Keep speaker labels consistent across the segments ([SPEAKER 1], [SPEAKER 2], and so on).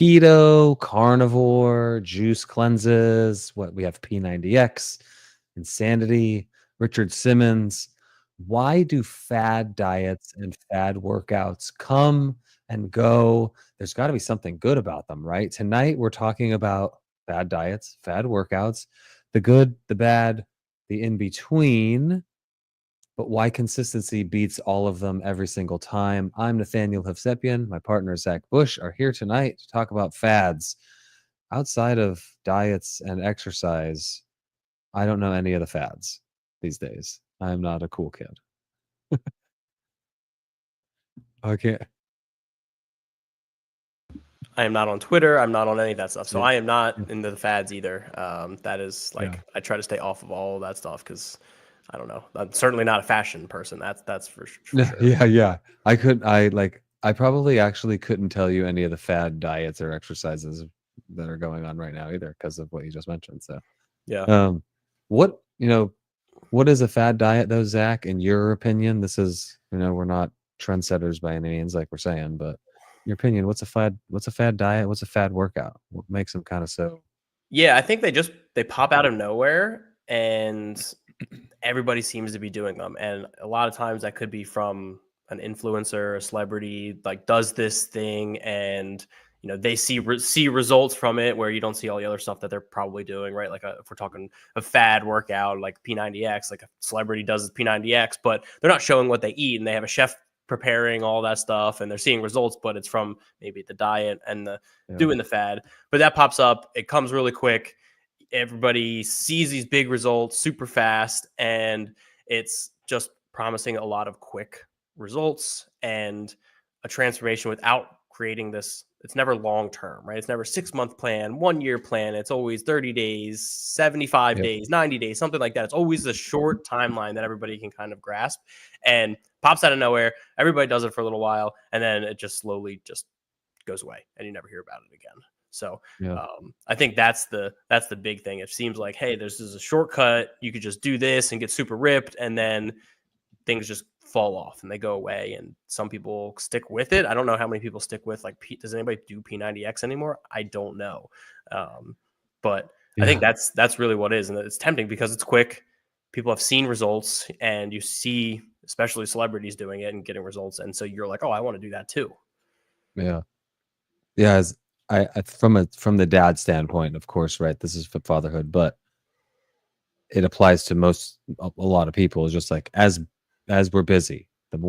[SPEAKER 1] keto, carnivore, juice cleanses. What we have P90X, insanity, Richard Simmons. Why do fad diets and fad workouts come and go? There's got to be something good about them, right? Tonight we're talking about fad diets, fad workouts, the good, the bad, the in between. But why consistency beats all of them every single time. I'm Nathaniel 𝐽𝐶. My partner Zach Bush are here tonight to talk about fads. Outside of diets and exercise, I don't know any of the fads these days. I'm not a cool kid. Okay.
[SPEAKER 2] I am not on Twitter. I'm not on any of that stuff. So
[SPEAKER 1] Yeah.
[SPEAKER 2] I am not into the fads either. That is like,
[SPEAKER 1] Yeah.
[SPEAKER 2] I try to stay off of all of that stuff because I don't know. I'm certainly not a fashion person. That's for sure.
[SPEAKER 1] Yeah. I probably actually couldn't tell you any of the fad diets or exercises that are going on right now either because of what you just mentioned. So,
[SPEAKER 2] Yeah.
[SPEAKER 1] what is a fad diet though, Zach? In your opinion, this is we're not trendsetters by any means, like we're saying, but in your opinion, what's a fad? What's a fad diet? What's a fad workout? What makes them kind of so?
[SPEAKER 2] Yeah. I think they pop out of nowhere and everybody seems to be doing them. And a lot of times that could be from an influencer, a celebrity, like does this thing and they see results from it where you don't see all the other stuff that they're probably doing, right? Like if we're talking a fad workout like P90X, like a celebrity does P90X, but they're not showing what they eat and they have a chef preparing all that stuff and they're seeing results, but it's from maybe the diet and the doing the fad. But that pops up, it comes really quick. Everybody sees these big results super fast, and it's just promising a lot of quick results and a transformation without creating this. It's never long term, right? It's never 6-month plan, 1-year plan. It's always 30 days, 75 days, 90 days, something like that. It's always a short timeline that everybody can kind of grasp and pops out of nowhere. Everybody does it for a little while, and then it just slowly just goes away, and you never hear about it again. So I think that's the big thing. It seems like, hey, this is a shortcut. You could just do this and get super ripped, and then things just fall off and they go away. And some people stick with it. I don't know how many people stick with does anybody do P90X anymore? I don't know. But I think that's really what it is. And it's tempting because it's quick. People have seen results and you see, especially celebrities doing it and getting results. And so you're like, oh, I want to do that too.
[SPEAKER 1] Yeah. Yeah. As from the dad standpoint, of course, right? This is Fit Fatherhood, but it applies to a lot of people. It's just like as we're busy, the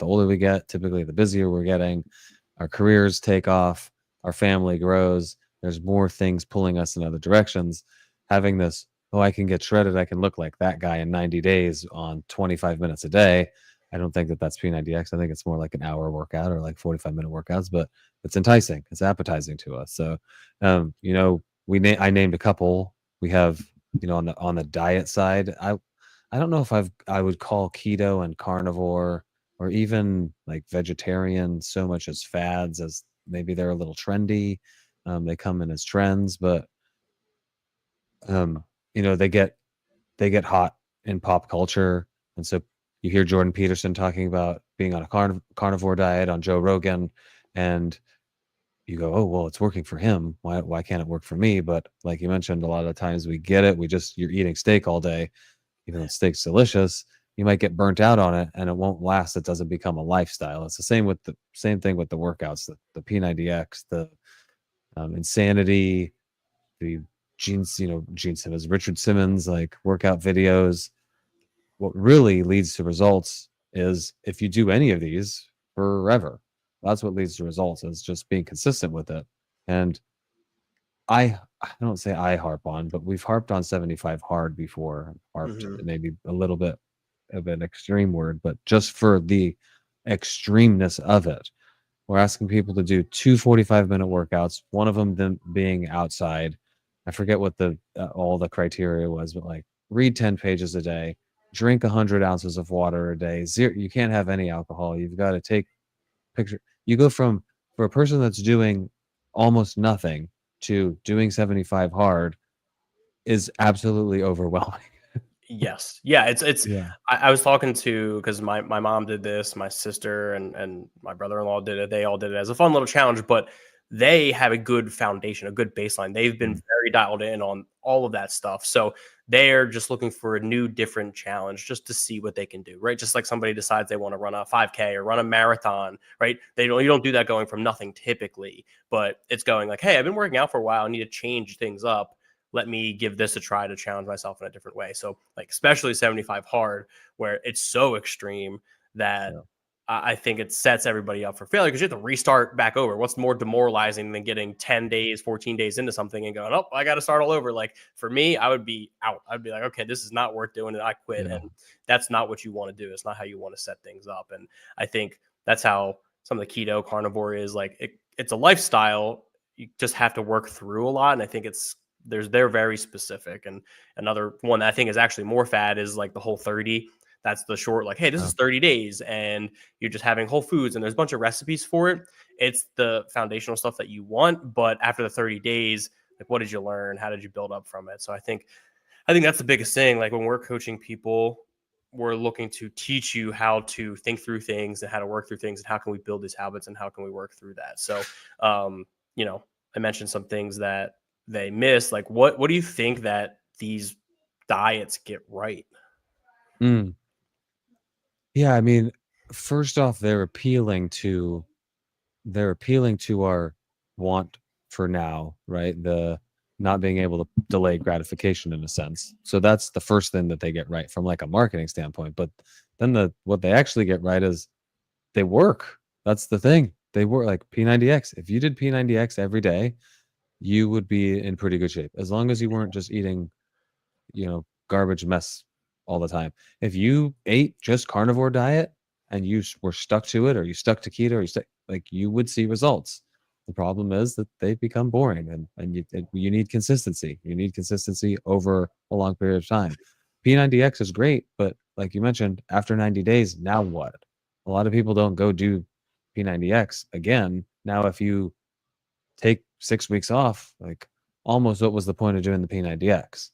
[SPEAKER 1] older we get, typically the busier we're getting, our careers take off, our family grows, there's more things pulling us in other directions. Having this, oh, I can get shredded, I can look like that guy in 90 days on 25 minutes a day. I don't think that's P90X. I think it's more like an hour workout or like 45-minute workouts, but it's enticing. It's appetizing to us. So, I named a couple. We have, on the diet side, I don't know if I would call keto and carnivore or even like vegetarian so much as fads, as maybe they're a little trendy. They come in as trends, but they get hot in pop culture, and so you hear Jordan Peterson talking about being on a carnivore diet on Joe Rogan, and you go, oh, well, it's working for him. Why can't it work for me? But like you mentioned, a lot of times we get it. You're eating steak all day, even though steak's delicious. You might get burnt out on it and it won't last. It doesn't become a lifestyle. It's the same thing with the workouts, the P90X, the insanity, the Gene Simmons, Richard Simmons, like workout videos. What really leads to results is if you do any of these forever. That's what leads to results, is just being consistent with it. And I don't say I harp on, but we've harped on 75 hard before. Harped maybe a little bit of an extreme word, but just for the extremeness of it. We're asking people to do 2 45-minute workouts, one of them then being outside. I forget what all the criteria was, but like read 10 pages a day, drink 100 ounces of water a day. You can't have any alcohol. You've got to take picture. You go for a person that's doing almost nothing to doing 75 hard is absolutely overwhelming.
[SPEAKER 2] Yes. Yeah. It's,
[SPEAKER 1] Yeah.
[SPEAKER 2] I was talking to, cause my mom did this, my sister and my brother-in-law did it. They all did it as a fun little challenge, but they have a good foundation, a good baseline. They've been very dialed in on all of that stuff. So they're just looking for a new, different challenge just to see what they can do, right? Just like somebody decides they want to run a 5K or run a marathon, right? You don't do that going from nothing typically, but it's going like, hey, I've been working out for a while. I need to change things up. Let me give this a try to challenge myself in a different way. So like, especially 75 hard, where it's so extreme that I think it sets everybody up for failure because you have to restart back over. What's more demoralizing than getting 10 days, 14 days into something and going, oh, I got to start all over. Like for me, I would be out. I'd be like, okay, this is not worth doing it. I quit.
[SPEAKER 1] Yeah.
[SPEAKER 2] And that's not what you want to do. It's not how you want to set things up. And I think that's how some of the keto carnivore is like, it's a lifestyle. You just have to work through a lot. And I think they're very specific. And another one that I think is actually more fad is like the Whole30. That's the short, like, hey, this is 30 days and you're just having whole foods and there's a bunch of recipes for it. It's the foundational stuff that you want. But after the 30 days, like, what did you learn? How did you build up from it? So I think that's the biggest thing. Like when we're coaching people, we're looking to teach you how to think through things and how to work through things and how can we build these habits and how can we work through that. So, I mentioned some things that they miss. Like what do you think that these diets get right?
[SPEAKER 1] Yeah, I mean, first off, they're appealing to our want for now, right? The not being able to delay gratification in a sense. So that's the first thing that they get right from like a marketing standpoint. But then what they actually get right is they work. That's the thing. They work like P90X. If you did P90X every day, you would be in pretty good shape. As long as you weren't just eating, garbage mess all the time. If you ate just carnivore diet and you were stuck to it, or you stuck to keto, or you would see results. The problem is that they become boring, and you need consistency. You need consistency over a long period of time. P90X is great, but like you mentioned, after 90 days, now what? A lot of people don't go do P90X again. Now, if you take 6 weeks off, like almost what was the point of doing the P90X?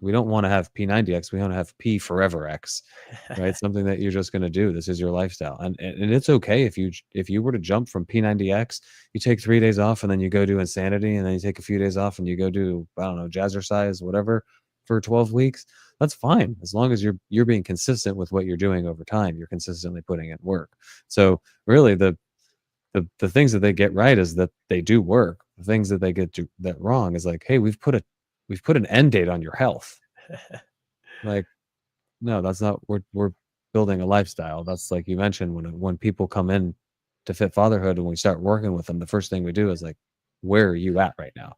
[SPEAKER 1] We don't want to have P90X. We want to have P forever X, right? Something that you're just going to do. This is your lifestyle. And it's okay if you were to jump from P90X, you take 3 days off and then you go do Insanity, and then you take a few days off and you go do, I don't know, Jazzercise, whatever, for 12 weeks. That's fine. As long as you're being consistent with what you're doing over time, you're consistently putting in work. So really the things that they get right is that they do work. The things that they get that wrong is like, hey, we've put an end date on your health. Like, no, that's not. We're building a lifestyle. That's like you mentioned, when people come in to Fit Fatherhood and we start working with them, the first thing we do is like, where are you at right now?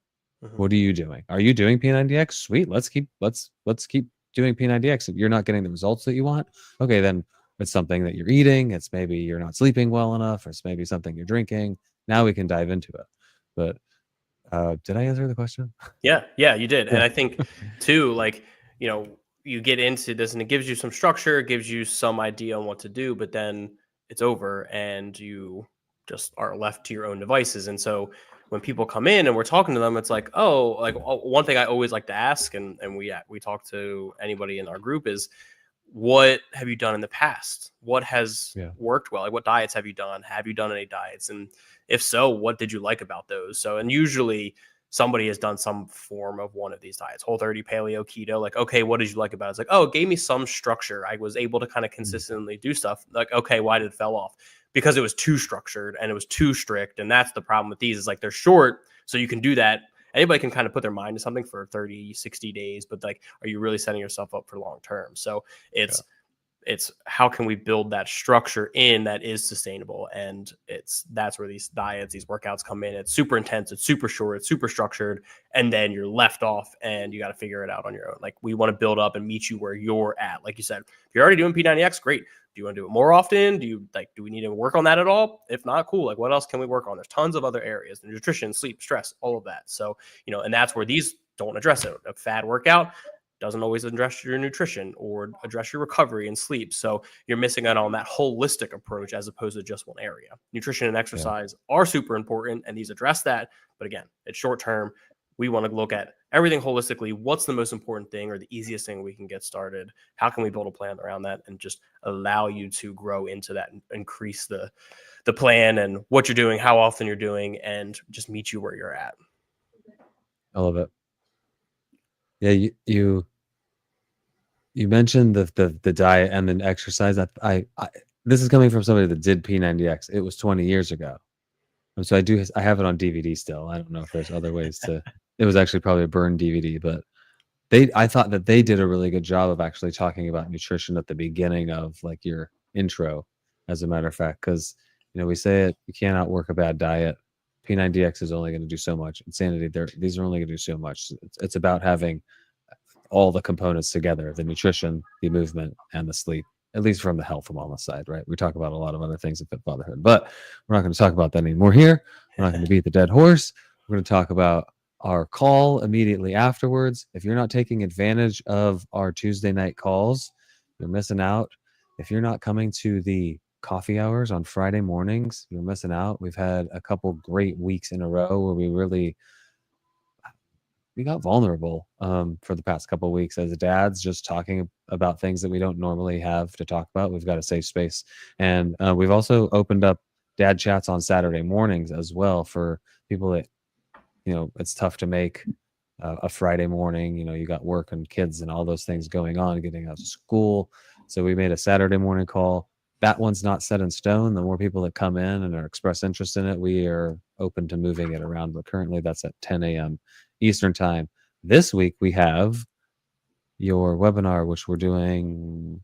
[SPEAKER 1] What are you doing? Are you doing P90X? Sweet. Let's keep doing P90X. If you're not getting the results that you want, okay, then it's something that you're eating. It's maybe you're not sleeping well enough, or it's maybe something you're drinking. Now we can dive into it. But did I answer the question?
[SPEAKER 2] Yeah, you did. And I think too, like, you get into this and it gives you some structure, it gives you some idea on what to do, but then it's over and you just are left to your own devices. And so when people come in and we're talking to them, it's like, oh, like one thing I always like to ask, and we talk to anybody in our group, is what have you done in the past? What has worked well? Like what diets have you done? Have you done any diets? And if so, what did you like about those? So, and usually somebody has done some form of one of these diets, Whole30, paleo, keto. Like, okay, what did you like about it? It's like, oh, it gave me some structure. I was able to kind of consistently do stuff. Like, okay, why did it fell off? Because it was too structured and it was too strict. And that's the problem with these, is like they're short. So you can do that. Anybody can kind of put their mind to something for 30, 60 days, but like, are you really setting yourself up for long term? So it's how can we build that structure in that is sustainable? And that's where these diets, these workouts come in. It's super intense, it's super short, it's super structured, and then you're left off and you got to figure it out on your own. Like we want to build up and meet you where you're at. Like you said, if you're already doing P90X, great. Do you want to do it more often? Do we need to work on that at all? If not, cool. Like what else can we work on? There's tons of other areas, nutrition, sleep, stress, all of that. So, and that's where these don't address it. A fad workout doesn't always address your nutrition or address your recovery and sleep. So you're missing out on that holistic approach as opposed to just one area. Nutrition and exercise are super important, and these address that. But again, it's short term. We want to look at everything holistically. What's the most important thing or the easiest thing we can get started? How can we build a plan around that and just allow you to grow into that and increase the plan and what you're doing, how often you're doing, and just meet you where you're at.
[SPEAKER 1] I love it. Yeah, you mentioned the diet and then exercise. I this is coming from somebody that did P90X. It was 20 years ago. So I have it on DVD still. I don't know if there's other ways to. It was actually probably a burned DVD, but I thought that they did a really good job of actually talking about nutrition at the beginning of like your intro, as a matter of fact, because we say it, you can't outwork a bad diet. P90X is only going to do so much. Insanity, these are only going to do so much. It's about having all the components together: the nutrition, the movement, and the sleep. At least from the health and wellness side, right? We talk about a lot of other things in Fit Fatherhood, but we're not going to talk about that anymore here. We're not going to beat the dead horse. We're going to talk about our call immediately afterwards. If you're not taking advantage of our Tuesday night calls, you're missing out. If you're not coming to the coffee hours on Friday mornings, you're missing out. We've had a couple great weeks in a row where we got vulnerable for the past couple of weeks as dads, just talking about things that we don't normally have to talk about. We've got a safe space. And we've also opened up dad chats on Saturday mornings as well for people that, it's tough to make a Friday morning. You got work and kids and all those things going on, getting out to school. So we made a Saturday morning call. That one's not set in stone. The more people that come in and express interest in it, we are open to moving it around. But currently that's at 10 a.m. Eastern time. This week we have your webinar, which we're doing.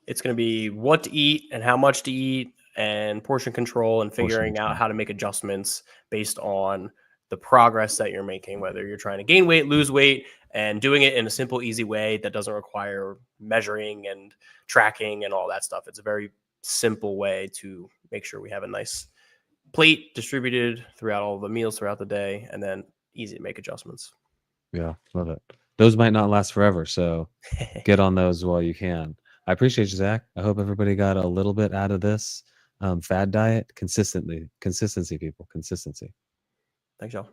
[SPEAKER 2] It's going to be what to eat and how much to eat and portion control and figuring out how to make adjustments based on the progress that you're making, whether you're trying to gain weight, lose weight, and doing it in a simple, easy way that doesn't require measuring and tracking and all that stuff. It's a very simple way to make sure we have a nice plate distributed throughout all the meals throughout the day, and then easy to make adjustments.
[SPEAKER 1] Yeah, love it. Those might not last forever, so get on those while you can. I appreciate you, Zach. I hope everybody got a little bit out of this fad diet. Consistency, people, consistency.
[SPEAKER 2] Thanks, y'all.